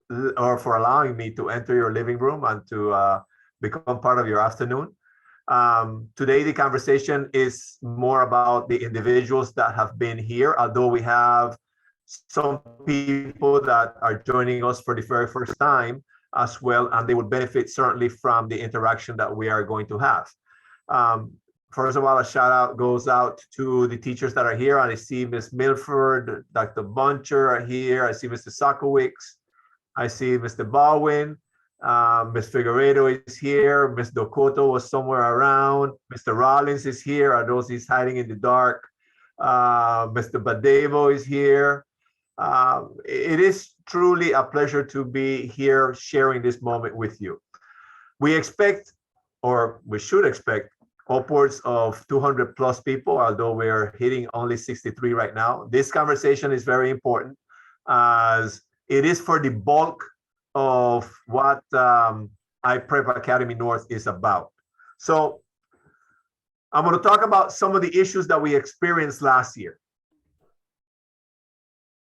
or for allowing me to enter your living room and to become part of your afternoon. Today, the conversation is more about the individuals that have been here, although we have some people that are joining us for the very first time as well, and they would benefit certainly from the interaction that we are going to have. First of all, a shout out goes out to the teachers that are here. I see Ms. Milford, Dr. Buncher are here. I see Mr. Sokowicz. I see Mr. Baldwin. Ms. Figueredo is here. Ms. Dokoto was somewhere around. Mr. Rollins is here. Are those he's hiding in the dark? Mr. Badevo is here. It is truly a pleasure to be here sharing this moment with you. We expect, or we should expect, upwards of 200 plus people, although we're hitting only 63 right now. This conversation is very important as it is for the bulk of what IPREP Academy North is about. So I'm going to talk about some of the issues that we experienced last year.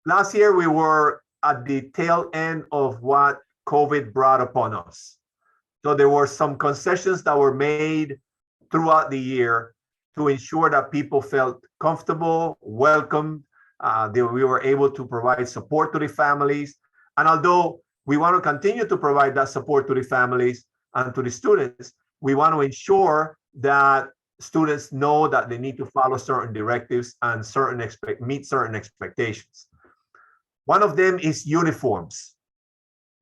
Last year, we were at the tail end of what COVID brought upon us. So there were some concessions that were made throughout the year to ensure that people felt comfortable, welcomed, that we were able to provide support to the families. And although we want to continue to provide that support to the families and to the students, we want to ensure that students know that they need to follow certain directives and meet certain expectations. One of them is uniforms.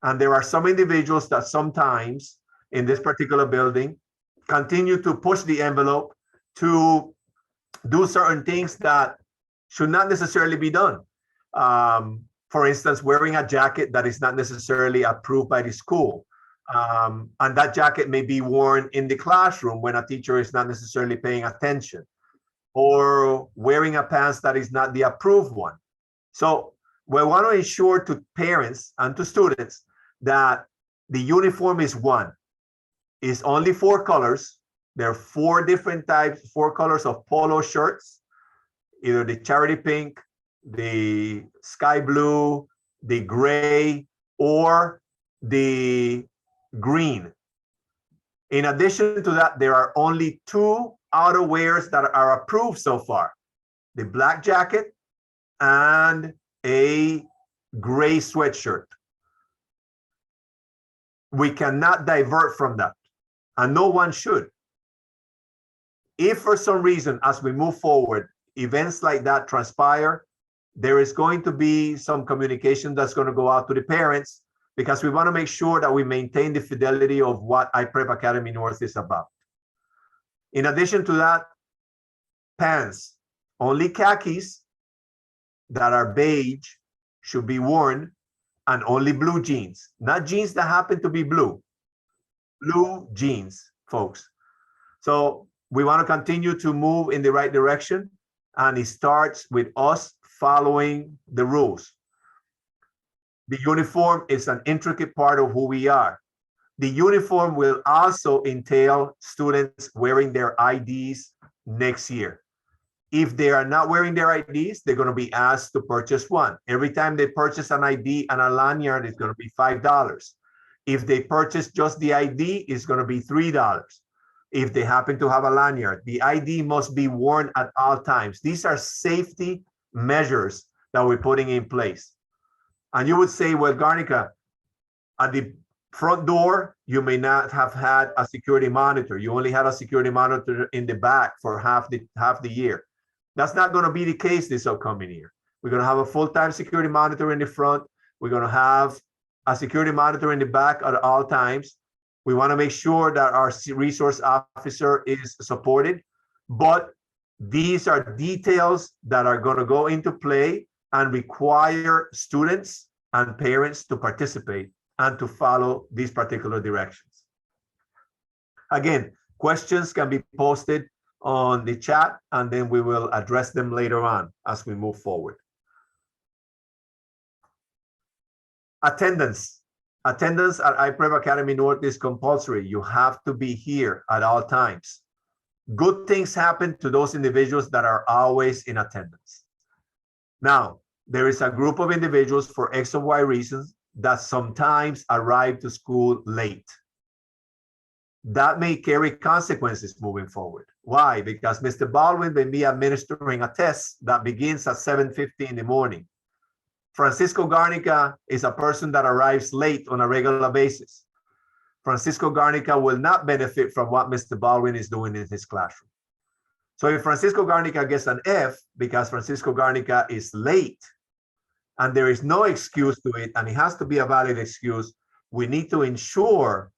And there are some individuals that sometimes in this particular building continue to push the envelope to do certain things that should not necessarily be done. For instance, wearing a jacket that is not necessarily approved by the school. And that jacket may be worn in the classroom when a teacher is not necessarily paying attention, or wearing a pants that is not the approved one. So we want to ensure to parents and to students that the uniform is one. It's only 4 colors. There are 4 different types, 4 colors of polo shirts, either the charity pink, the sky blue, the gray, or the green. In addition to that, there are only 2 outerwears that are approved so far: the black jacket and a gray sweatshirt. We cannot divert from that, and no one should. If for some reason, as we move forward, events like that transpire, there is going to be some communication that's going to go out to the parents, because we want to make sure that we maintain the fidelity of what IPREP Academy North is about. In addition to that, pants, only khakis that are beige should be worn, and only blue jeans, not jeans that happen to be blue jeans, folks. So we want to continue to move in the right direction, and it starts with us following the rules. The uniform is an intricate part of who we are. The uniform will also entail students wearing their IDs next year. If they are not wearing their IDs, they're going to be asked to purchase one. Every time they purchase an ID and a lanyard, it's going to be $5. If they purchase just the ID, it's going to be $3. If they happen to have a lanyard, the ID must be worn at all times. These are safety measures that we're putting in place. And you would say, well, Garnica, at the front door, you may not have had a security monitor. You only had a security monitor in the back for half the year. That's not going to be the case this upcoming year. We're going to have a full-time security monitor in the front. We're going to have a security monitor in the back at all times. We want to make sure that our resource officer is supported, but these are details that are going to go into play and require students and parents to participate and to follow these particular directions. Again, questions can be posted on the chat, and then we will address them later on as we move forward. Attendance. Attendance at IPREP Academy North is compulsory. You have to be here at all times. Good things happen to those individuals that are always in attendance. Now, there is a group of individuals for X or Y reasons that sometimes arrive to school late. That may carry consequences moving forward. Why? Because Mr. Baldwin may be administering a test that begins at 7:50 in the morning. Francisco Garnica is a person that arrives late on a regular basis. Francisco Garnica will not benefit from what Mr. Baldwin is doing in his classroom. So if Francisco Garnica gets an F because Francisco Garnica is late and there is no excuse to it, and it has to be a valid excuse, we need to ensure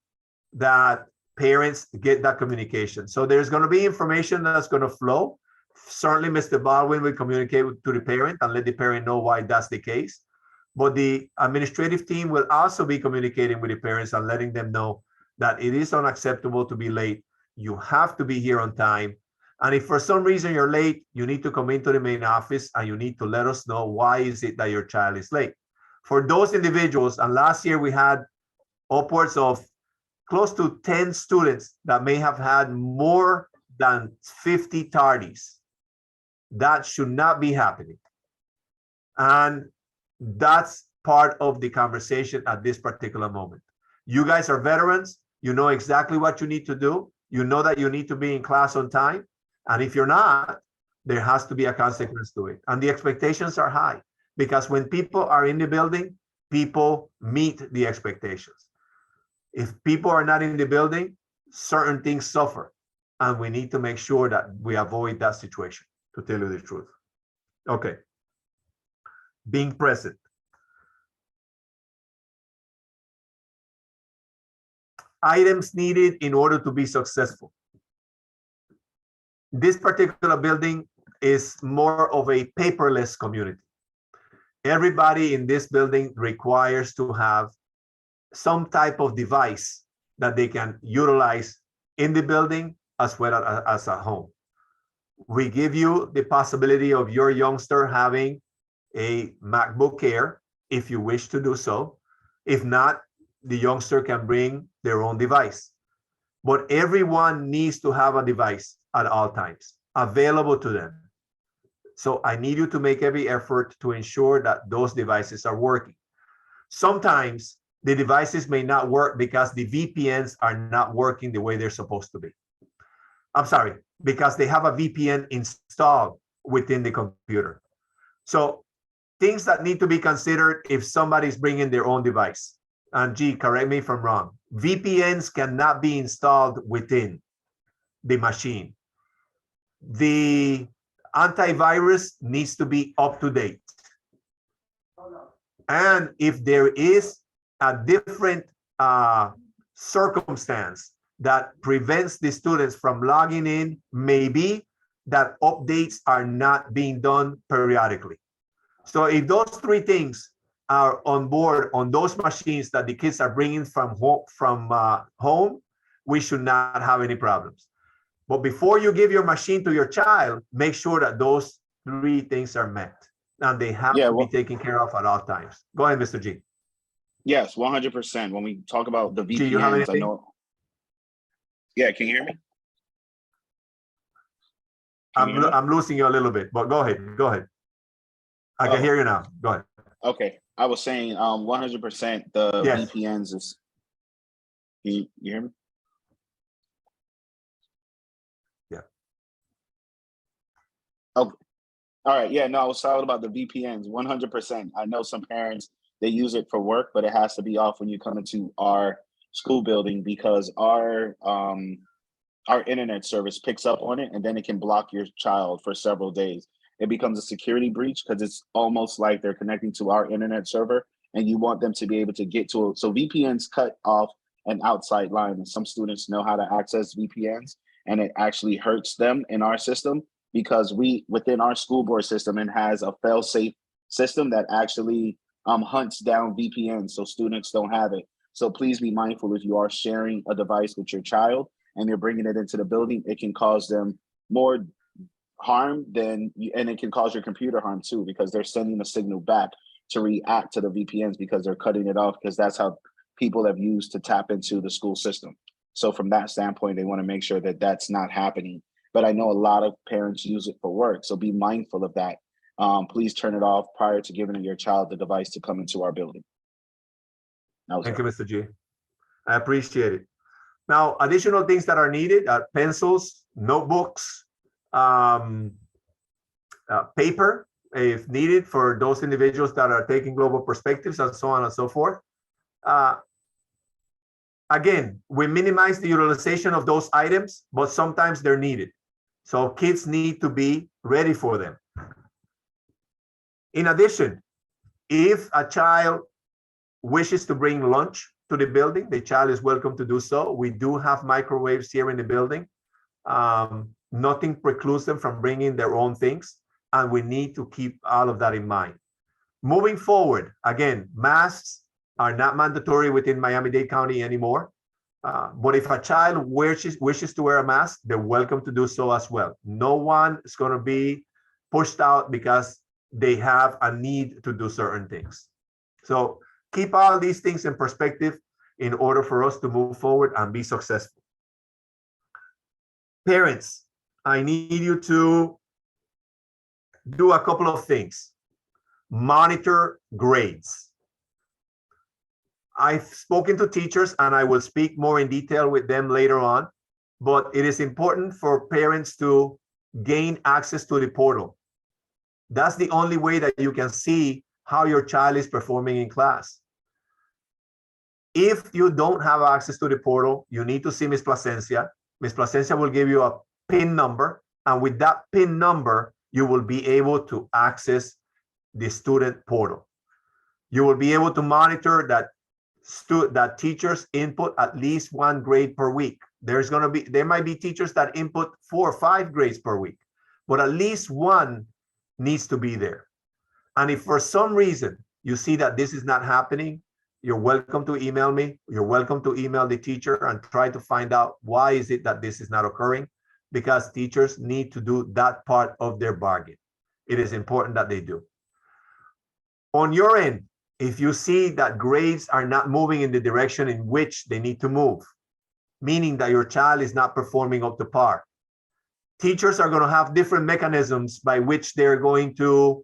that parents get that communication. So there's going to be information that's going to flow. Certainly, Mr. Baldwin will communicate to the parent and let the parent know why that's the case. But the administrative team will also be communicating with the parents and letting them know that it is unacceptable to be late. You have to be here on time. And if for some reason you're late, you need to come into the main office and you need to let us know why is it that your child is late. For those individuals, and last year we had upwards of close to 10 students that may have had more than 50 tardies. That should not be happening. And that's part of the conversation at this particular moment. You guys are veterans. You know exactly what you need to do. You know that you need to be in class on time. And if you're not, there has to be a consequence to it. And the expectations are high because when people are in the building, people meet the expectations. If people are not in the building, certain things suffer. And we need to make sure that we avoid that situation, to tell you the truth. Okay. Being present. Items needed in order to be successful. This particular building is more of a paperless community. Everybody in this building requires to have some type of device that they can utilize in the building as well as at home. We give you the possibility of your youngster having a MacBook Air if you wish to do so. If not, the youngster can bring their own device. But everyone needs to have a device at all times available to them. So I need you to make every effort to ensure that those devices are working. Sometimes the devices may not work because the VPNs are not working the way they're supposed to be. I'm sorry, because they have a VPN installed within the computer. So things that need to be considered if somebody's bringing their own device. And G, correct me if I'm wrong. VPNs cannot be installed within the machine. The antivirus needs to be up to date. And if there is a different circumstance that prevents the students from logging in, maybe that updates are not being done periodically. So if those three things are on board on those machines that the kids are bringing from home, we should not have any problems. But before you give your machine to your child, make sure that those three things are met and they have to be taken care of at all times. Go ahead, Mr. G. Yes, 100%. When we talk about the G, you have VPNs, I anything? know. Yeah, can you hear me? I'm losing you a little bit, but go ahead. Go ahead. I can hear you now. Go ahead. Okay. I was saying 100% the Yes. VPNs is. You hear me? Yeah. Okay. All right. Yeah, no, I was talking about the VPNs 100%. I know some parents, they use it for work, but it has to be off when you come into our school building because our internet service picks up on it and then it can block your child for several days. It becomes a security breach because it's almost like they're connecting to our internet server and you want them to be able to get to it. So VPNs cut off an outside line, and some students know how to access VPNs, and it actually hurts them in our system because within our school board system, it has a fail-safe system that actually hunts down VPNs so students don't have it. So please be mindful if you are sharing a device with your child and you're bringing it into the building, it can cause them more harm and it can cause your computer harm too, because they're sending a signal back to react to the VPNs because they're cutting it off because that's how people have used to tap into the school system. So from that standpoint, they want to make sure that that's not happening. But I know a lot of parents use it for work. So be mindful of that. Please turn it off prior to giving your child the device to come into our building. Thank you, Mr. G. I appreciate it. Now, additional things that are needed are pencils, notebooks, paper, if needed, for those individuals that are taking global perspectives, and so on and so forth. Again, we minimize the utilization of those items, but sometimes they're needed. So kids need to be ready for them. In addition, if a child wishes to bring lunch to the building, the child is welcome to do so. We do have microwaves here in the building. Nothing precludes them from bringing their own things, and we need to keep all of that in mind. Moving forward, again, masks are not mandatory within Miami-Dade County anymore. But if a child wishes to wear a mask, they're welcome to do so as well. No one is going to be pushed out because they have a need to do certain things. So keep all these things in perspective in order for us to move forward and be successful. Parents, I need you to do a couple of things. Monitor grades. I've spoken to teachers, and I will speak more in detail with them later on, but it is important for parents to gain access to the portal. That's the only way that you can see how your child is performing in class. If you don't have access to the portal, you need to see Ms. Plasencia. Ms. Plasencia will give you a PIN number, and with that PIN number, you will be able to access the student portal. You will be able to monitor that teachers input at least 1 grade per week. There might be teachers that input 4 or 5 grades per week, but at least 1 needs to be there. And if for some reason you see that this is not happening, you're welcome to email me. You're welcome to email the teacher and try to find out why is it that this is not occurring, because teachers need to do that part of their bargain. It is important that they do. On your end, if you see that grades are not moving in the direction in which they need to move, meaning that your child is not performing up to par, teachers are going to have different mechanisms by which they're going to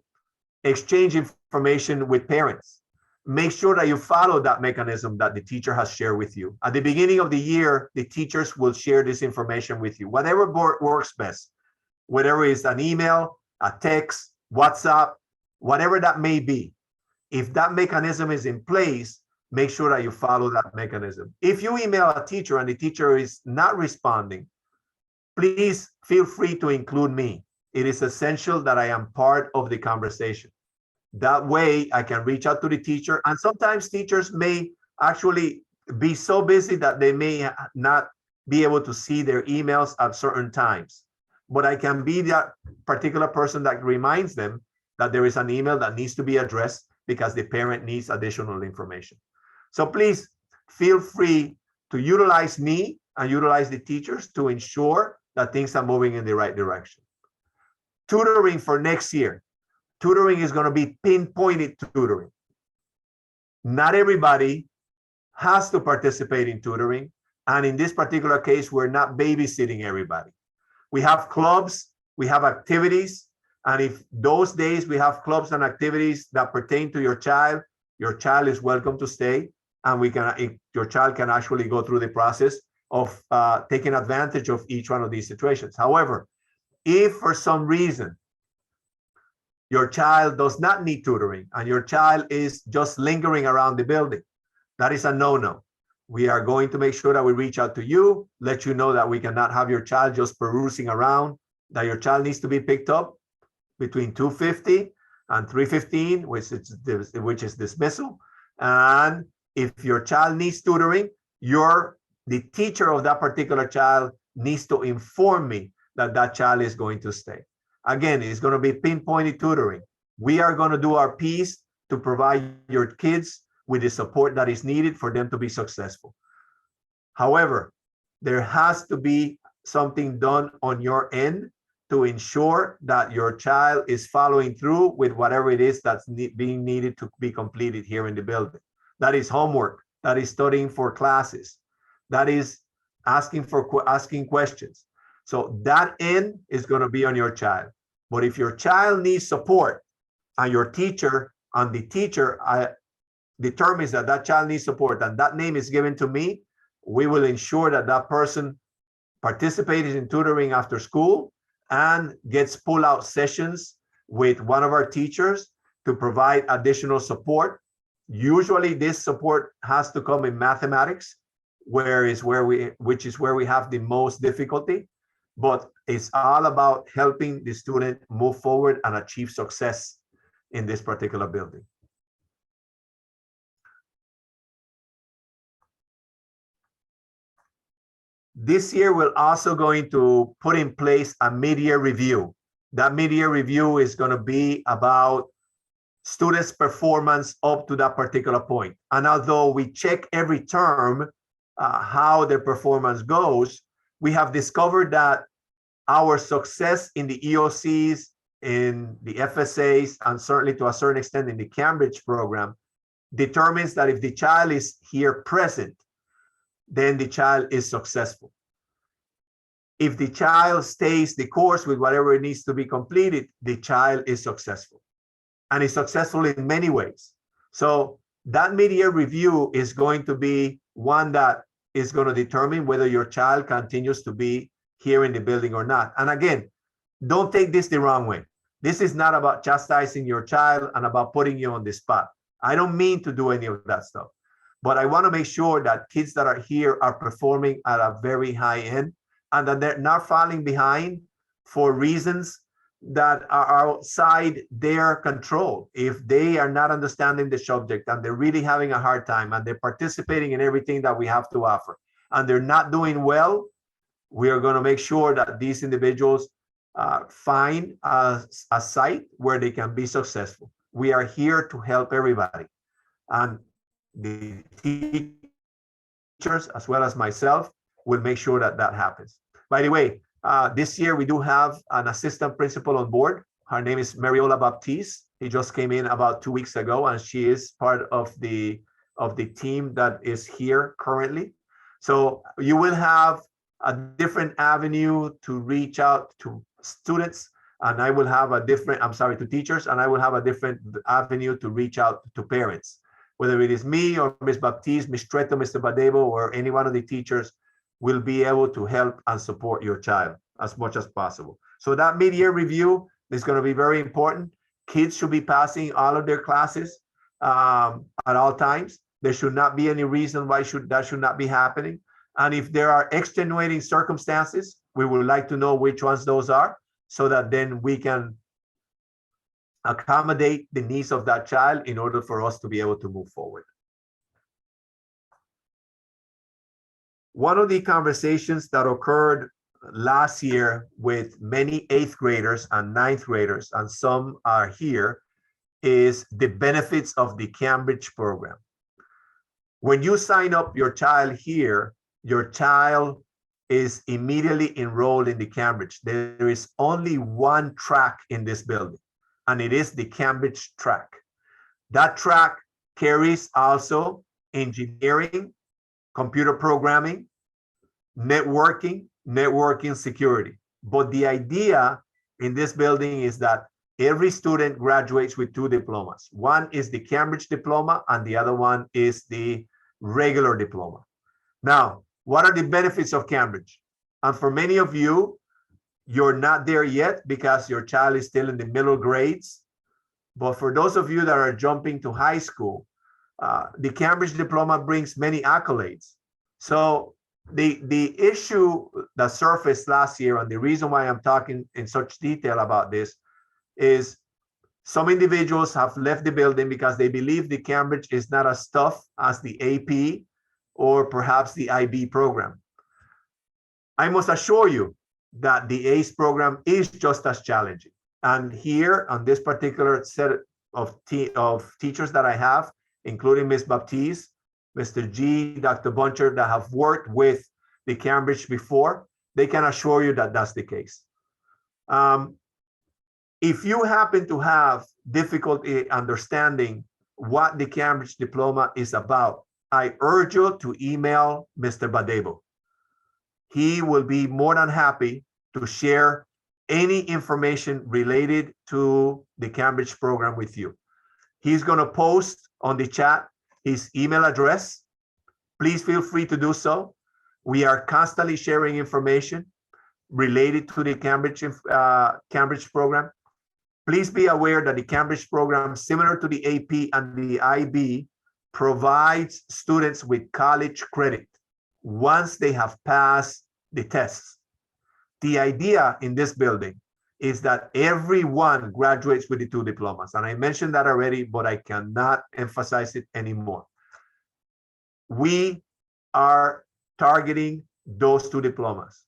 exchange information with parents. Make sure that you follow that mechanism that the teacher has shared with you. At the beginning of the year, the teachers will share this information with you, whatever works best, whether it's an email, a text, WhatsApp, whatever that may be. If that mechanism is in place, make sure that you follow that mechanism. If you email a teacher and the teacher is not responding, please feel free to include me. It is essential that I am part of the conversation. That way I can reach out to the teacher. And sometimes teachers may actually be so busy that they may not be able to see their emails at certain times. But I can be that particular person that reminds them that there is an email that needs to be addressed because the parent needs additional information. So please feel free to utilize me and utilize the teachers to ensure that things are moving in the right direction. Tutoring for next year. Tutoring is going to be pinpointed tutoring. Not everybody has to participate in tutoring. And in this particular case, we're not babysitting everybody. We have clubs, we have activities. And if those days we have clubs and activities that pertain to your child is welcome to stay. And your child can actually go through the process of taking advantage of each one of these situations. However, if for some reason your child does not need tutoring and your child is just lingering around the building, that is a no-no. We are going to make sure that we reach out to you, let you know that we cannot have your child just perusing around, that your child needs to be picked up between 2:50 and 3:15, which is dismissal. And if your child needs tutoring, the teacher of that particular child needs to inform me that that child is going to stay. Again, it's going to be pinpointed tutoring. We are going to do our piece to provide your kids with the support that is needed for them to be successful. However, there has to be something done on your end to ensure that your child is following through with whatever it is that's being needed to be completed here in the building. That is homework, that is studying for classes, that is asking questions. So that end is going to be on your child. But if your child needs support and your teacher and the teacher determines that that child needs support and that name is given to me, we will ensure that that person participates in tutoring after school and gets pull-out sessions with one of our teachers to provide additional support. Usually this support has to come in mathematics, which is where we have the most difficulty, but it's all about helping the student move forward and achieve success in this particular building. This year, we're also going to put in place a mid-year review. That mid-year review is going to be about students' performance up to that particular point. And although we check every term how their performance goes, we have discovered that our success in the EOCs, in the FSAs, and certainly to a certain extent in the Cambridge program, determines that if the child is here present, then the child is successful. If the child stays the course with whatever it needs to be completed, the child is successful. And is successful in many ways. So that mid-year review is going to be one that is going to determine whether your child continues to be here in the building or not. And again, don't take this the wrong way. This is not about chastising your child and about putting you on the spot. I don't mean to do any of that stuff, but I want to make sure that kids that are here are performing at a very high end and that they're not falling behind for reasons that are outside their control. If they are not understanding the subject and they're really having a hard time and they're participating in everything that we have to offer and they're not doing well, we are going to make sure that these individuals find a site where they can be successful. We are here to help everybody. And the teachers, as well as myself, will make sure that that happens. By the way, this year we do have an assistant principal on board. Her name is Mariola Baptiste. He just came in about 2 weeks ago, and she is part of the team that is here currently. So you will have a different avenue to reach out to students, and I will have a different, to teachers, and I will have a different avenue to reach out to parents. Whether it is me or Ms. Baptiste, Ms. Treto, Mr. Badebo, or any one of the teachers will be able to help and support your child as much as possible. So that mid-year review is going to be very important. Kids should be passing all of their classes at all times. There should not be any reason why that should not be happening. And if there are extenuating circumstances, we would like to know which ones those are, so that then we can accommodate the needs of that child in order for us to be able to move forward. One of the conversations that occurred last year with many 8th graders and 9th graders, and some are here, is the benefits of the Cambridge program. When you sign up your child here, your child is immediately enrolled in the Cambridge. There is only one track in this building, and it is the Cambridge track. That track carries also engineering, computer programming, networking security. But the idea in this building is that every student graduates with 2 diplomas. One is the Cambridge diploma, and the other one is the regular diploma. Now, what are the benefits of Cambridge? And for many of you, you're not there yet because your child is still in the middle grades. But for those of you that are jumping to high school, the Cambridge diploma brings many accolades. So the issue that surfaced last year, and the reason why I'm talking in such detail about this, is some individuals have left the building because they believe the Cambridge is not as tough as the AP or perhaps the IB program. I must assure you that the ACE program is just as challenging. And here on this particular set of teachers that I have, including Ms. Baptiste, Mr. G, Dr. Buncher, that have worked with the Cambridge before, they can assure you that that's the case. If you happen to have difficulty understanding what the Cambridge diploma is about, I urge you to email Mr. Badebo. He will be more than happy to share any information related to the Cambridge program with you. He's going to post on the chat his email address. Please feel free to do so. We are constantly sharing information related to the Cambridge program. Please be aware that the Cambridge program, similar to the AP and the IB, provides students with college credit once they have passed the tests. The idea in this building is that everyone graduates with the 2 diplomas. And I mentioned that already, but I cannot emphasize it anymore. We are targeting those 2 diplomas.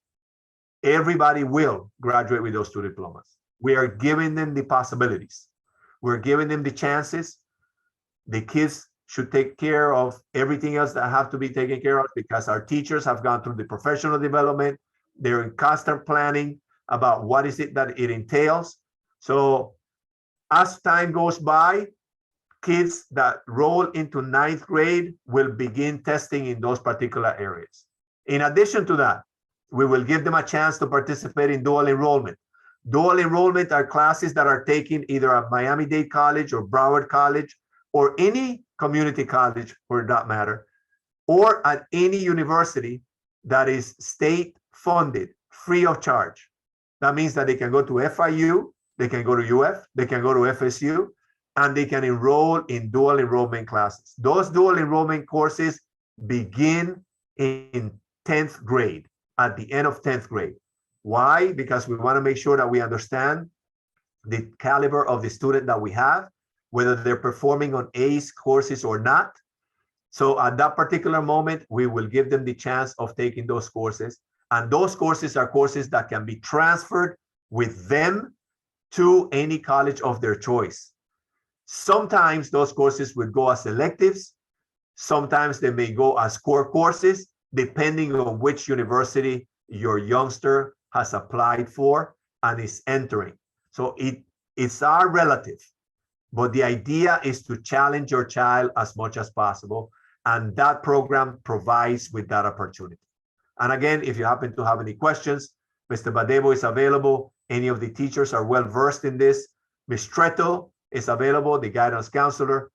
Everybody will graduate with those 2 diplomas. We are giving them the possibilities. We're giving them the chances. The kids should take care of everything else that have to be taken care of because our teachers have gone through the professional development. They're in constant planning about what is it that it entails. So as time goes by, kids that roll into 9th grade will begin testing in those particular areas. In addition to that, we will give them a chance to participate in dual enrollment. Dual enrollment are classes that are taken either at Miami-Dade College or Broward College or any community college for that matter, or at any university that is state funded, free of charge. That means that they can go to FIU, they can go to UF, they can go to FSU, and they can enroll in dual enrollment classes. Those dual enrollment courses begin in 10th grade, at the end of 10th grade. Why? Because we want to make sure that we understand the caliber of the student that we have, whether they're performing on ACE courses or not. So at that particular moment, we will give them the chance of taking those courses. And those courses are courses that can be transferred with them to any college of their choice. Sometimes those courses would go as electives. Sometimes they may go as core courses, depending on which university your youngster has applied for and is entering. So it's our relative, but the idea is to challenge your child as much as possible. And that program provides with that opportunity. And again, if you happen to have any questions, Mr. Badebo is available. Any of the teachers are well versed in this. Ms. Tretto is available, the guidance counselor.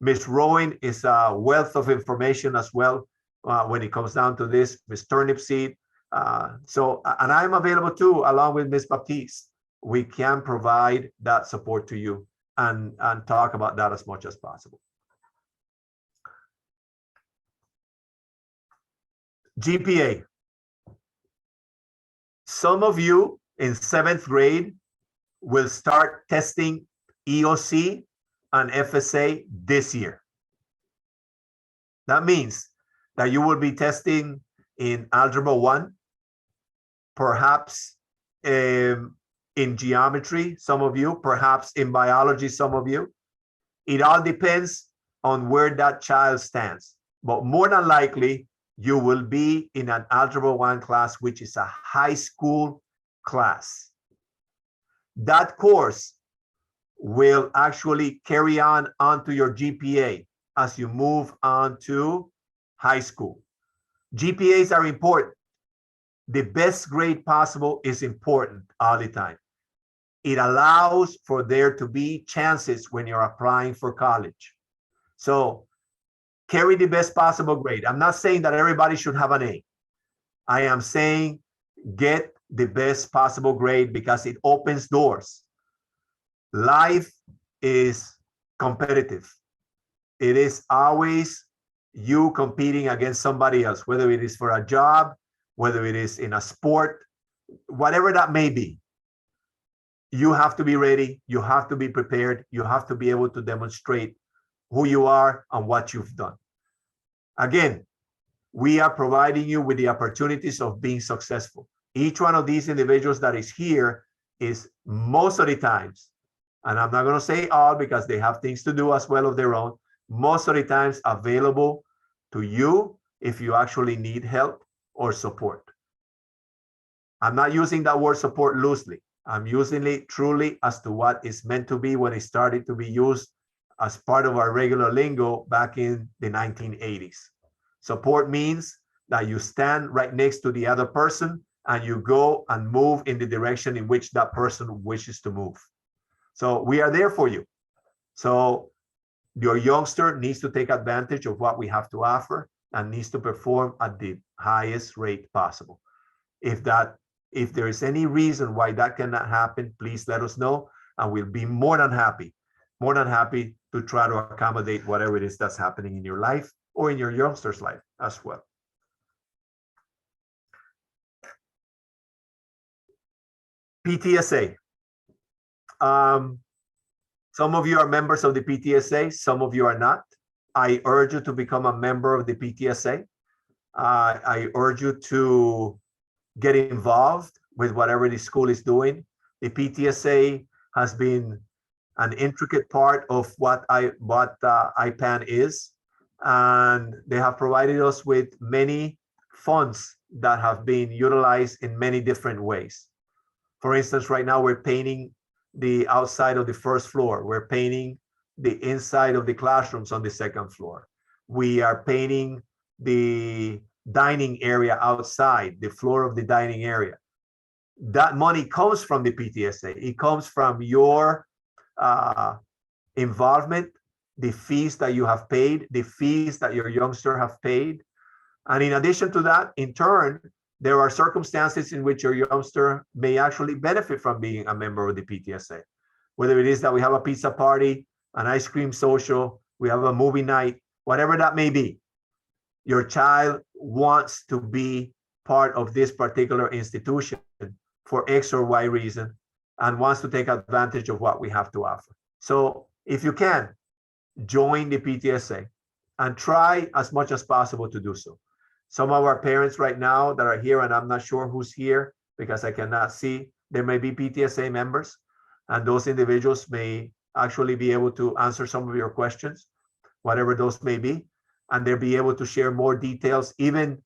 Ms. Rowan is a wealth of information as well when it comes down to this. Ms. Turnipseed. And I'm available too, along with Ms. Baptiste. We can provide that support to you and talk about that as much as possible. GPA. Some of you in 7th grade will start testing EOC and FSA this year. That means that you will be testing in Algebra 1, perhaps in geometry, some of you, perhaps in biology, some of you. It all depends on where that child stands. But more than likely, you will be in an Algebra 1 class, which is a high school class. That course will actually carry on onto your GPA as you move on to high school. GPAs are important. The best grade possible is important all the time. It allows for there to be chances when you're applying for college. So carry the best possible grade. I'm not saying that everybody should have an A. I am saying get the best possible grade because it opens doors. Life is competitive. It is always you competing against somebody else, whether it is for a job, whether it is in a sport, whatever that may be. You have to be ready. You have to be prepared. You have to be able to demonstrate who you are and what you've done. Again, we are providing you with the opportunities of being successful. Each one of these individuals that is here is most of the times, and I'm not going to say all because they have things to do as well of their own, most of the times available to you if you actually need help or support. I'm not using that word support loosely. I'm using it truly as to what it's meant to be when it started to be used as part of our regular lingo back in the 1980s. Support means that you stand right next to the other person and you go and move in the direction in which that person wishes to move. So we are there for you. So Your youngster needs to take advantage of what we have to offer and needs to perform at the highest rate possible. If there is any reason why that cannot happen, please let us know, and we'll be more than happy to try to accommodate whatever it is that's happening in your life or in your youngster's life as well. PTSA. Some of you are members of the PTSA, some of you are not. I urge you to become a member of the PTSA. I urge you to get involved with whatever the school is doing. The PTSA has been an intricate part of what IPAN is, and they have provided us with many funds that have been utilized in many different ways. For instance, right now we're painting the outside of the first floor. We're painting the inside of the classrooms on the second floor. We are painting the dining area outside, the floor of the dining area. That money comes from the PTSA. It comes from your involvement, the fees that you have paid, the fees that your youngster have paid. And in addition to that, in turn, there are circumstances in which your youngster may actually benefit from being a member of the PTSA. Whether it is that we have a pizza party, an ice cream social, we have a movie night, whatever that may be. Your child wants to be part of this particular institution for X or Y reason and wants to take advantage of what we have to offer. So if you can, join the PTSA and try as much as possible to do so. Some of our parents right now that are here, and I'm not sure who's here because I cannot see, there may be PTSA members, and those individuals may actually be able to answer some of your questions, whatever those may be, and they'll be able to share more details, even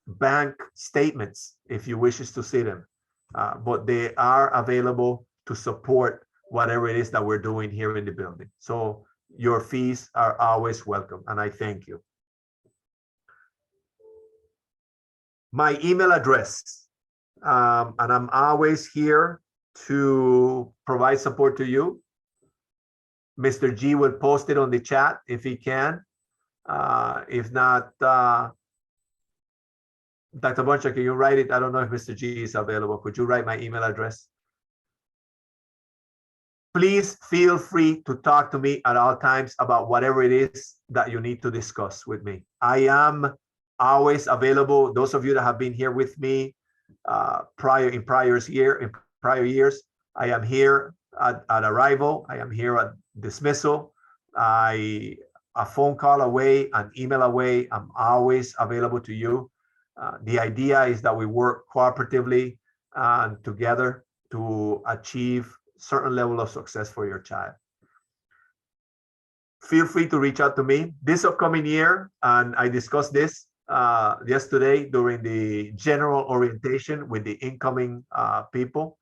bank statements if you wishes to see them. But they are available to support whatever it is that we're doing here in the building. So your fees are always welcome, and I thank you. My email address, and I'm always here to provide support to you. Mr. G will post it on the chat if he can. If not, Dr. Boncha, can you write it? I don't know if Mr. G is available. Could you write my email address? Please feel free to talk to me at all times about whatever it is that you need to discuss with me. I am always available. Those of you that have been here with me in prior years, I am here at arrival. I am here at dismissal. A phone call away, an email away. I'm always available to you. The idea is that we work cooperatively and together to achieve certain level of success for your child. Feel free to reach out to me this upcoming year, and I discussed this yesterday during the general orientation with the incoming people.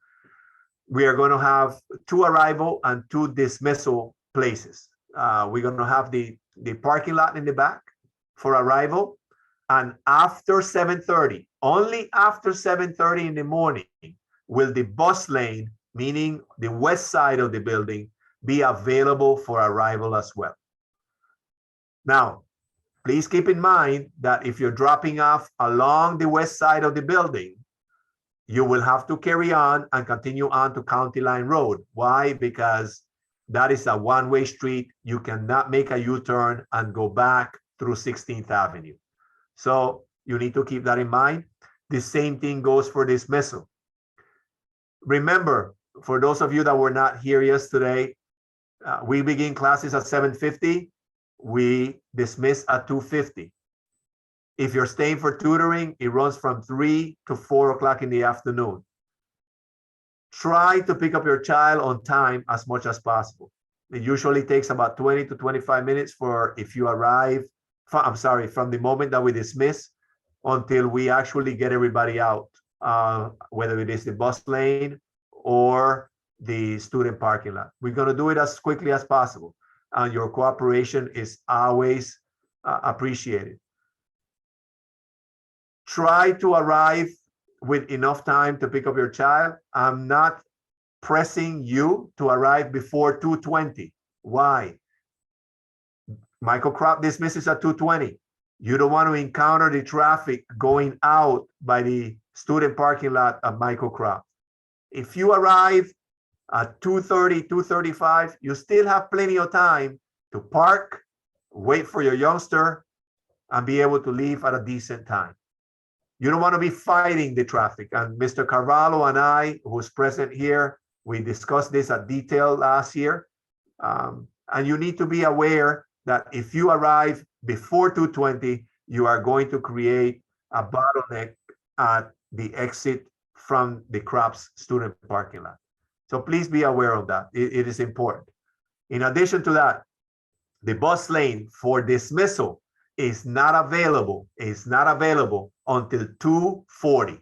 We are going to have 2 arrival and 2 dismissal places. We're going to have the parking lot in the back for arrival, and after 7:30, only after 7:30 in the morning, will the bus lane, meaning the west side of the building, be available for arrival as well. Now, please keep in mind that if you're dropping off along the west side of the building, you will have to carry on and continue on to County Line Road. Why? Because that is a one-way street. You cannot make a U-turn and go back through 16th Avenue. So you need to keep that in mind. The same thing goes for dismissal. Remember, for those of you that were not here yesterday, we begin classes at 7:50. We dismiss at 2:50. If you're staying for tutoring, it runs from 3 to 4 o'clock in the afternoon. Try to pick up your child on time as much as possible. It usually takes about 20 to 25 minutes for if you arrive, from the moment that we dismiss until we actually get everybody out, whether it is the bus lane or the student parking lot. We're going to do it as quickly as possible, and your cooperation is always appreciated. Try to arrive with enough time to pick up your child. I'm not pressing you to arrive before 2:20. Why? Microcrop dismisses at 2:20. You don't want to encounter the traffic going out by the student parking lot at Microcrop. If you arrive at 2:30, 2:35, you still have plenty of time to park, wait for your youngster, and be able to leave at a decent time. You don't want to be fighting the traffic. And Mr. Carvalho and I, who's present here, we discussed this at detail last year. And you need to be aware that if you arrive before 2:20, you are going to create a bottleneck at the exit from the CROPS student parking lot. So please be aware of that. It is important. In addition to that, the bus lane for dismissal is not available until 2:40.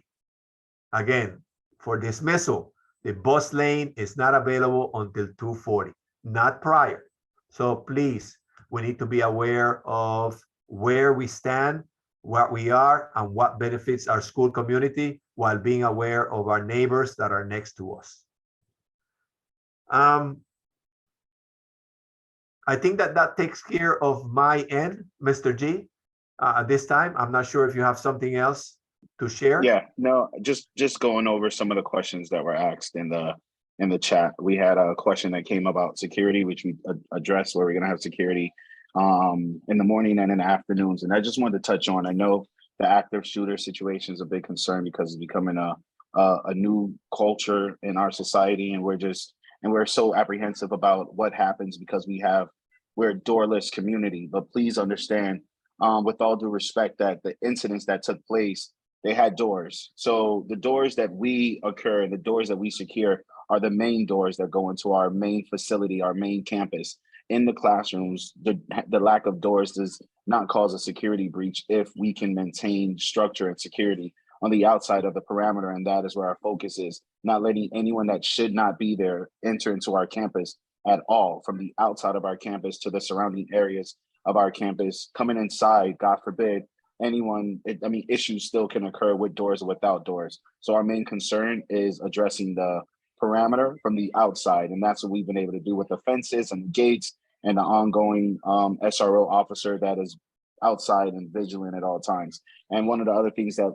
Again, for dismissal, the bus lane is not available until 2:40, not prior. So please, we need to be aware of where we stand, what we are, and what benefits our school community, while being aware of our neighbors that are next to us. I think that takes care of my end, Mr. G. At this time, I'm not sure if you have something else to share. Yeah, no, just going over some of the questions that were asked in the chat. We had a question that came about security, which we addressed, where we're going to have security in the morning and in the afternoons. And I just wanted to touch on, I know the active shooter situation is a big concern because it's becoming a new culture in our society, and we're so apprehensive about what happens because we're a doorless community. But please understand, with all due respect, that the incidents that took place, they had doors. So the doors that we occur and the doors that we secure are the main doors that go into our main facility, our main campus. In the classrooms, the lack of doors does not cause a security breach if we can maintain structure and security on the outside of the perimeter. And that is where our focus is, not letting anyone that should not be there enter into our campus at all, from the outside of our campus to the surrounding areas of our campus. Coming inside, God forbid, issues still can occur with doors or without doors. So our main concern is addressing the parameter from the outside. And that's what we've been able to do with the fences and the gates and the ongoing SRO officer that is outside and vigilant at all times. And one of the other things that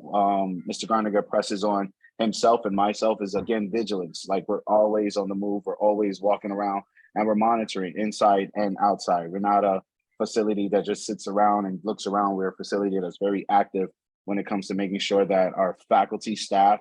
Mr. Garniger presses on himself and myself is, again, vigilance. Like, we're always on the move. We're always walking around and we're monitoring inside and outside. We're not a facility that just sits around and looks around. We're a facility that's very active when it comes to making sure that our faculty, staff,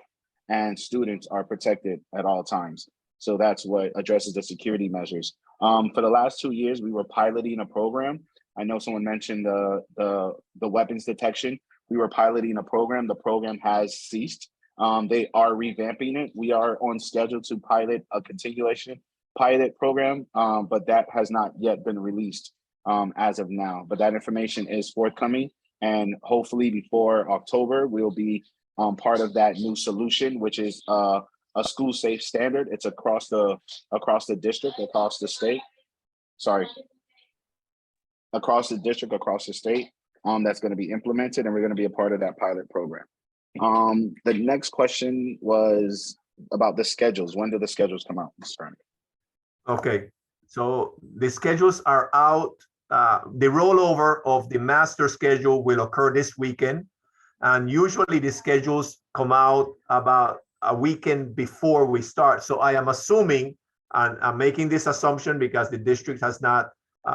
and students are protected at all times. So that's what addresses the security measures. For the last 2 years, we were piloting a program. I know someone mentioned the weapons detection. We were piloting a program. The program has ceased. They are revamping it. We are on schedule to pilot a continuation pilot program, but that has not yet been released as of now. But that information is forthcoming, and hopefully before October, we'll be part of that new solution, which is a school safe standard. It's across the district, across the state. Sorry, across the district, across the state. That's going to be implemented, and we're going to be a part of that pilot program. The next question was about the schedules. When do the schedules come out, Mr. Garniger? Okay, so the schedules are out. The rollover of the master schedule will occur this weekend. And usually the schedules come out about a weekend before we start. So I am assuming, and I'm making this assumption because the district has not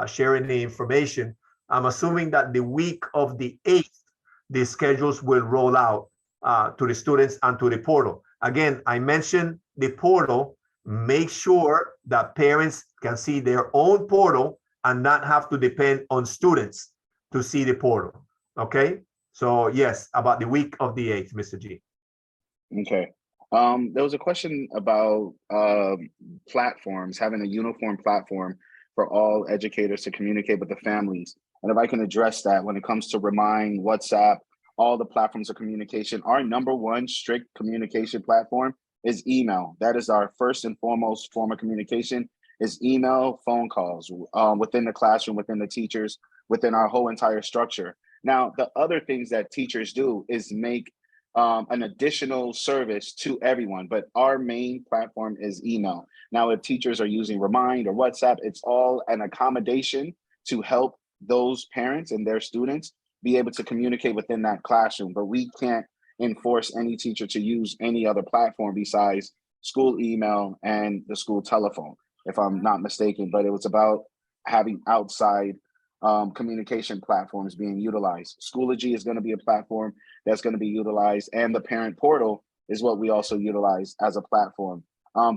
shared any information, I'm assuming that the week of the 8th, the schedules will roll out to the students and to the portal. Again, I mentioned the portal. Make sure that parents can see their own portal and not have to depend on students to see the portal, okay? So yes, about the week of the 8th, Mr. G. Okay. There was a question about platforms, having a uniform platform for all educators to communicate with the families. And if I can address that, when it comes to Remind, WhatsApp, all the platforms of communication, our number one strict communication platform is email. That is our first and foremost form of communication, is email, phone calls within the classroom, within the teachers, within our whole entire structure. Now, the other things that teachers do is make an additional service to everyone, but our main platform is email. Now, if teachers are using Remind or WhatsApp, it's all an accommodation to help those parents and their students be able to communicate within that classroom. But we can't enforce any teacher to use any other platform besides school email and the school telephone, if I'm not mistaken. But it was about having outside communication platforms being utilized. Schoology is going to be a platform that's going to be utilized, and the parent portal is what we also utilize as a platform.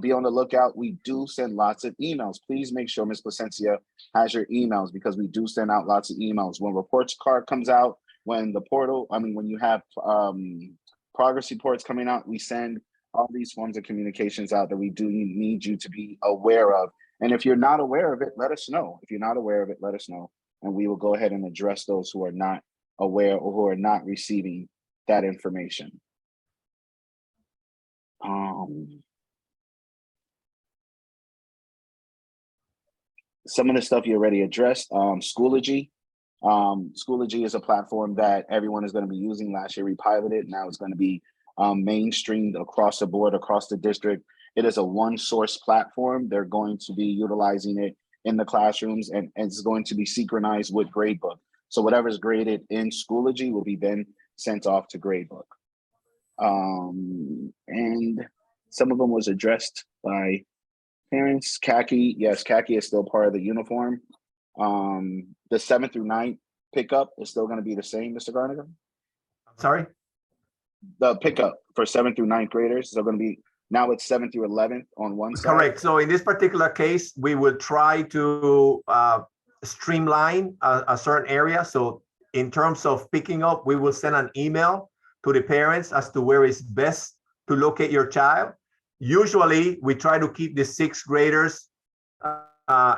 Be on the lookout. We do send lots of emails. Please make sure Ms. Placencia has your emails, because we do send out lots of emails. When reports card comes out, when the portal, when you have progress reports coming out, we send all these forms of communications out that we do need you to be aware of. And if you're not aware of it, let us know. If you're not aware of it, let us know. And we will go ahead and address those who are not aware or who are not receiving that information. Some of the stuff you already addressed. Schoology. Schoology is a platform that everyone is going to be using. Last year we piloted. Now it's going to be mainstreamed across the board, across the district. It is a one source platform. They're going to be utilizing it in the classrooms, and it's going to be synchronized with Gradebook. So whatever's graded in Schoology will be then sent off to Gradebook. And some of them was addressed by parents. Khaki, yes, khaki is still part of the uniform. The 7th through 9th pickup is still going to be the same, Mr. Garniger? Sorry? The pickup for 7th through 9th graders is going to be, now it's 7th through 11th on one side. Correct. So in this particular case, we will try to streamline a certain area. So in terms of picking up, we will send an email to the parents as to where it's best to locate your child. Usually, we try to keep the 6th graders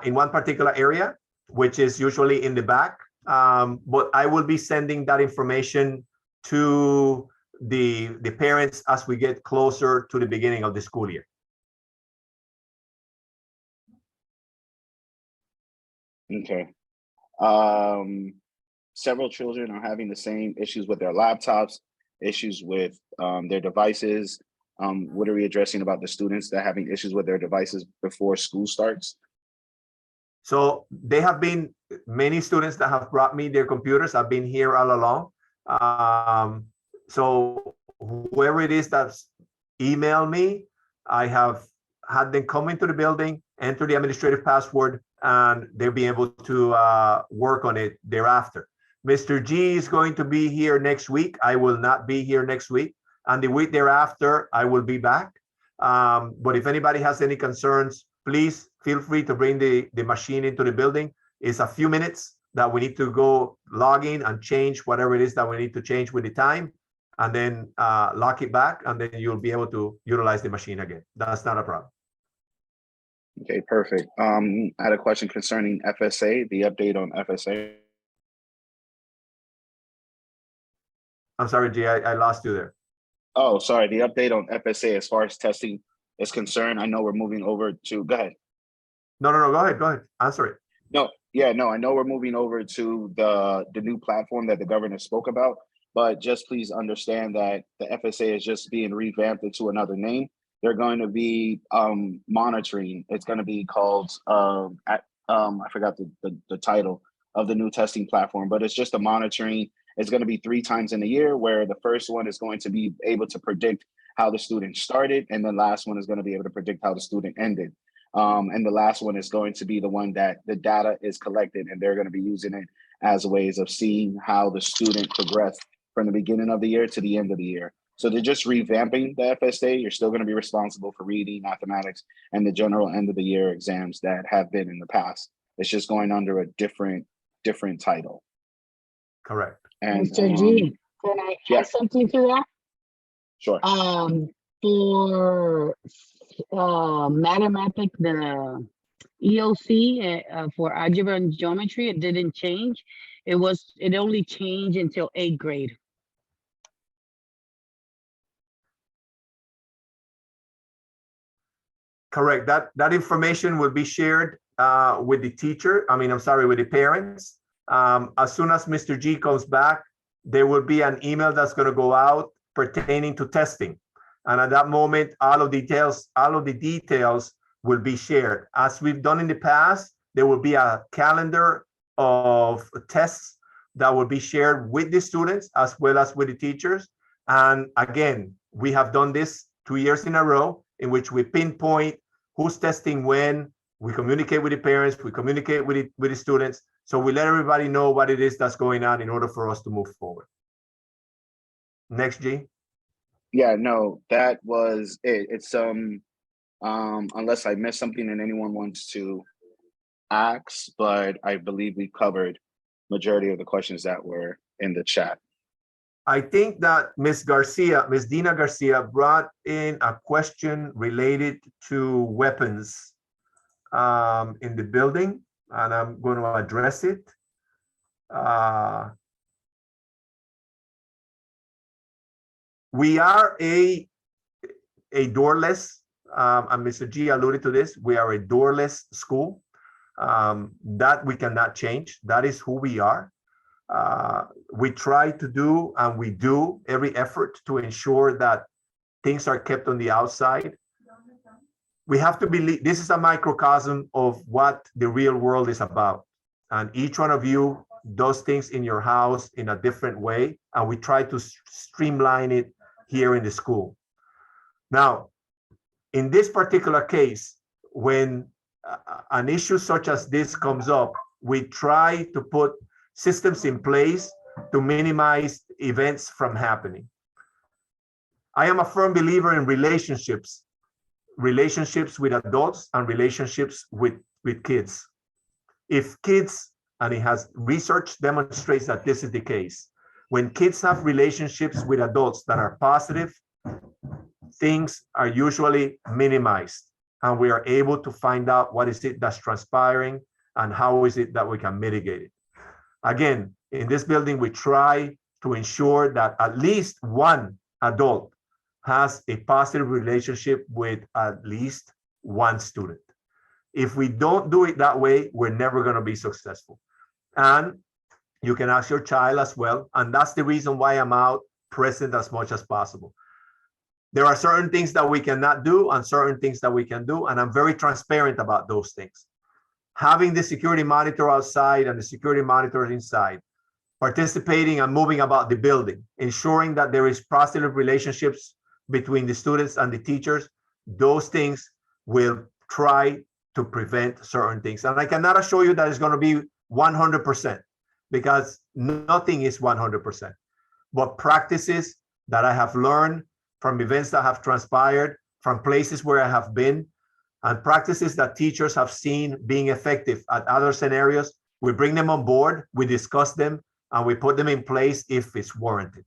in one particular area, which is usually in the back. But I will be sending that information to the parents as we get closer to the beginning of the school year. Okay. Several children are having the same issues with their laptops, issues with their devices. What are we addressing about the students that are having issues with their devices before school starts? So they have been many students that have brought me their computers. I've been here all along. So whoever it is that's emailed me, I have had them come into the building, enter the administrative password, and they'll be able to work on it thereafter. Mr. G is going to be here next week. I will not be here next week. And the week thereafter, I will be back. But if anybody has any concerns, please feel free to bring the machine into the building. It's a few minutes that we need to go log in and change whatever it is that we need to change with the time, and then lock it back, and then you'll be able to utilize the machine again. That's not a problem. Okay, perfect. I had a question concerning FSA, the update on FSA. I'm sorry, G, I lost you there. Oh, sorry, the update on FSA as far as testing is concerned. I know we're moving over to, go ahead. No, go ahead, answer it. No, I know we're moving over to the new platform that the governor spoke about, but just please understand that the FSA is just being revamped into another name. They're going to be monitoring. It's going to be called, I forgot the title of the new testing platform, but it's just a monitoring. It's going to be 3 times in a year, where the first one is going to be able to predict how the student started, and the last one is going to be able to predict how the student ended. And the last one is going to be the one that the data is collected, and they're going to be using it as ways of seeing how the student progressed from the beginning of the year to the end of the year. So they're just revamping the FSA. You're still going to be responsible for reading, mathematics, and the general end of the year exams that have been in the past. It's just going under a different title. Correct. And Mr. G, can I add something to that? Sure. For mathematics, the EOC for algebra and geometry, it didn't change. It only changed until 8th grade. Correct. That information will be shared with the teacher. With the parents. As soon as Mr. G comes back, there will be an email that's going to go out pertaining to testing. And at that moment, all of the details will be shared. As we've done in the past, there will be a calendar of tests that will be shared with the students as well as with the teachers. And again, we have done this 2 years in a row in which we pinpoint who's testing when, we communicate with the parents, we communicate with the students. So we let everybody know what it is that's going on in order for us to move forward. Next, G. Yeah, no, that was it. It's unless I missed something and anyone wants to ask, but I believe we covered majority of the questions that were in the chat. I think that Ms. Dina Garcia brought in a question related to weapons in the building, and I'm going to address it. We are a doorless, and Mr. G alluded to this, we are a doorless school. That we cannot change. That is who we are. We try to do, and we do every effort to ensure that things are kept on the outside. We have to believe this is a microcosm of what the real world is about. And each one of you does things in your house in a different way. And we try to streamline it here in the school. Now, in this particular case, when an issue such as this comes up, we try to put systems in place to minimize events from happening. I am a firm believer in relationships with adults and relationships with kids. If kids, and it has research demonstrates that this is the case, when kids have relationships with adults that are positive, things are usually minimized, and we are able to find out what is it that's transpiring and how is it that we can mitigate it. Again, in this building, we try to ensure that at least one adult has a positive relationship with at least one student. If we don't do it that way, we're never going to be successful. And you can ask your child as well. And that's the reason why I'm out present as much as possible. There are certain things that we cannot do and certain things that we can do. And I'm very transparent about those things. Having the security monitor outside and the security monitor inside, participating and moving about the building, ensuring that there is positive relationships between the students and the teachers, those things will try to prevent certain things. And I cannot assure you that it's going to be 100% because nothing is 100%. But practices that I have learned from events that have transpired, from places where I have been, and practices that teachers have seen being effective at other scenarios, we bring them on board, we discuss them, and we put them in place if it's warranted.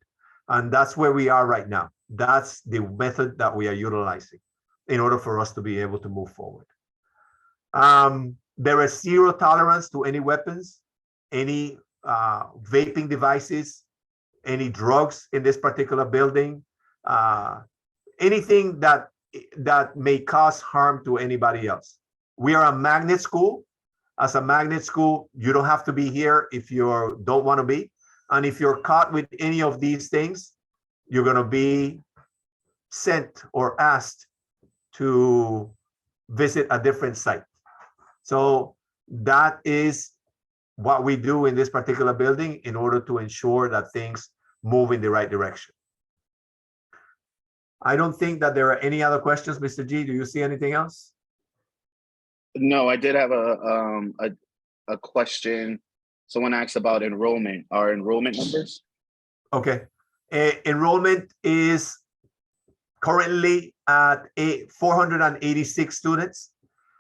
And that's where we are right now. That's the method that we are utilizing in order for us to be able to move forward. There is zero tolerance to any weapons, any vaping devices, any drugs in this particular building, anything that may cause harm to anybody else. We are a magnet school. As a magnet school, you don't have to be here if you don't want to be. And if you're caught with any of these things, you're going to be sent or asked to visit a different site. So that is what we do in this particular building in order to ensure that things move in the right direction. I don't think that there are any other questions, Mr. G. Do you see anything else? No, I did have a question. Someone asked about enrollment. Our enrollment numbers? Okay. Enrollment is currently at 486 students.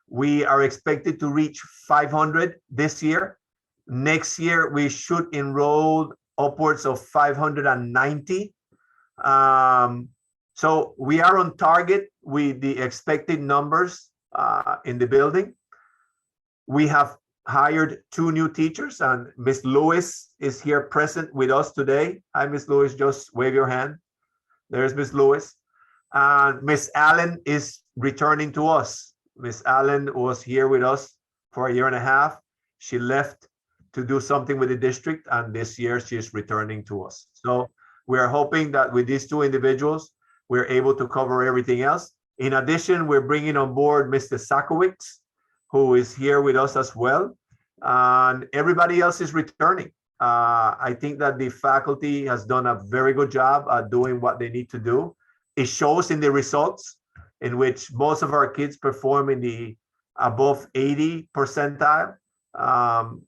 We are expected to reach 500 this year. Next year, we should enroll upwards of 590. So we are on target with the expected numbers in the building. We have hired 2 new teachers, and Ms. Lewis is here present with us today. Hi, Ms. Lewis, just wave your hand. There's Ms. Lewis. And Ms. Allen is returning to us. Ms. Allen was here with us for 1.5 years. She left to do something with the district, and this year she is returning to us. So we're hoping that with these two individuals, we're able to cover everything else. In addition, we're bringing on board Mr. Sakowicz, who is here with us as well. And everybody else is returning. I think that the faculty has done a very good job at doing what they need to do. It shows in the results, in which most of our kids perform in the above 80 percentile.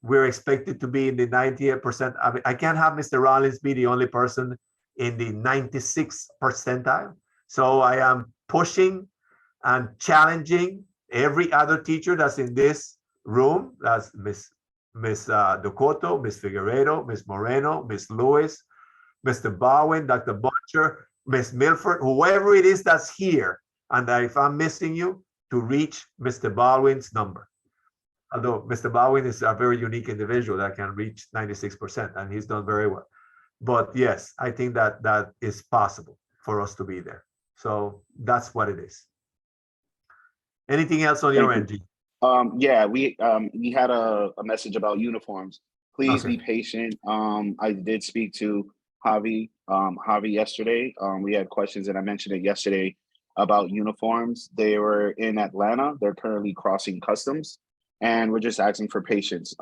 We're expected to be in the 98%. I mean, I can't have Mr. Rollins be the only person in the 96th percentile. So I am pushing and challenging every other teacher that's in this room. That's Miss Ducoto, Miss Figueredo, Miss Moreno, Miss Lewis, Mr. Bowen, Dr. Butcher, Miss Milford, whoever it is that's here, and that if I'm missing you, to reach Mr. Baldwin's number. Although Mr. Baldwin is a very unique individual that can reach 96%, and he's done very well. But yes, I think that that is possible for us to be there. So that's what it is. Anything else on your end, G? Yeah, we had a message about uniforms. Please Okay. be patient. I did speak to Javi yesterday. We had questions, and I mentioned it yesterday about uniforms. They were in Atlanta. They're currently crossing customs, and we're just asking for patience.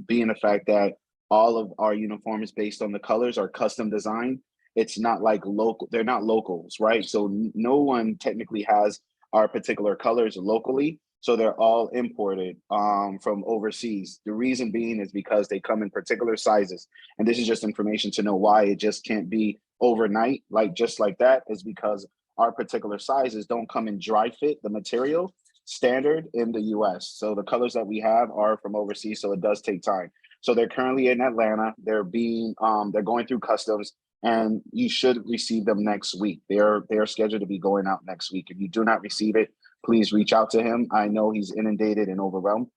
Being the fact that all of our uniforms based on the colors are custom designed, it's not like local. They're not locals, right? So no one technically has our particular colors locally. So they're all imported from overseas. The reason being is because they come in particular sizes. And this is just information to know why it just can't be overnight, like just like that, is because our particular sizes don't come in dry fit, the material standard in the US. So the colors that we have are from overseas, so it does take time. So they're currently in Atlanta. They're going through customs, and you should receive them next week. They're scheduled to be going out next week. If you do not receive it, please reach out to him. I know he's inundated and overwhelmed,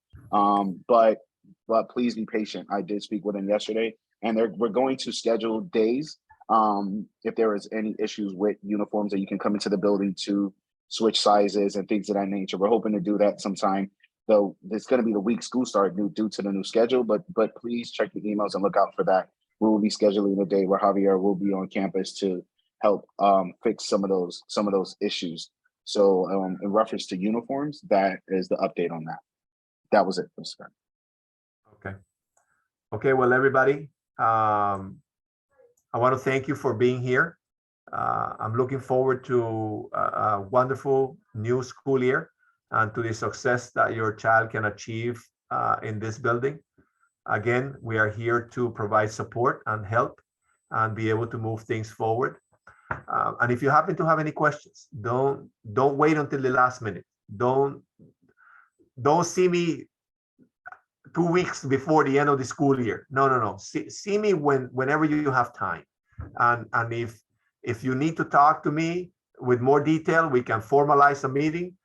but please be patient. I did speak with him yesterday, and we're going to schedule days. If there is any issues with uniforms, that you can come into the building to switch sizes and things of that nature. We're hoping to do that sometime, though it's going to be the week school start due to the new schedule, but please check the emails and look out for that. We will be scheduling a day where Javier will be on campus to help fix some of those issues. So in reference to uniforms, that is the update on that. That was it, Mr. Okay. Okay, well, everybody, I want to thank you for being here. I'm looking forward to a wonderful new school year and to the success that your child can achieve in this building. Again, we are here to provide support and help and be able to move things forward. And if you happen to have any questions, don't wait until the last minute. Don't see me 2 weeks before the end of the school year. No. See me whenever you have time. And if you need to talk to me with more detail, we can formalize a meeting.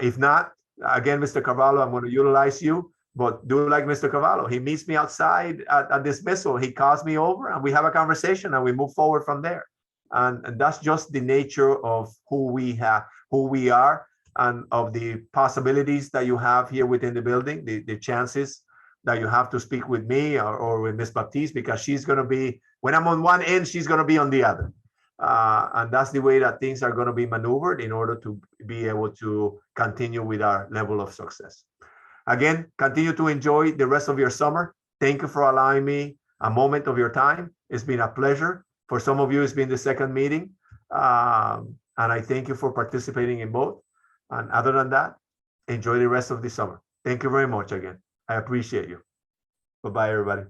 If not, again, Mr. Carvalho, I'm going to utilize you, but do like Mr. Carvalho. He meets me outside at dismissal. He calls me over and we have a conversation and we move forward from there. And that's just the nature of who we are, and of the possibilities that you have here within the building, the chances that you have to speak with me or with Ms. Baptiste, because she's going to be, when I'm on one end, she's going to be on the other. And that's the way that things are going to be maneuvered in order to be able to continue with our level of success. Again, continue to enjoy the rest of your summer. Thank you for allowing me a moment of your time. It's been a pleasure. For some of you, it's been the second meeting. And I thank you for participating in both. And other than that, enjoy the rest of the summer. Thank you very much again. I appreciate you. Bye-bye, everybody.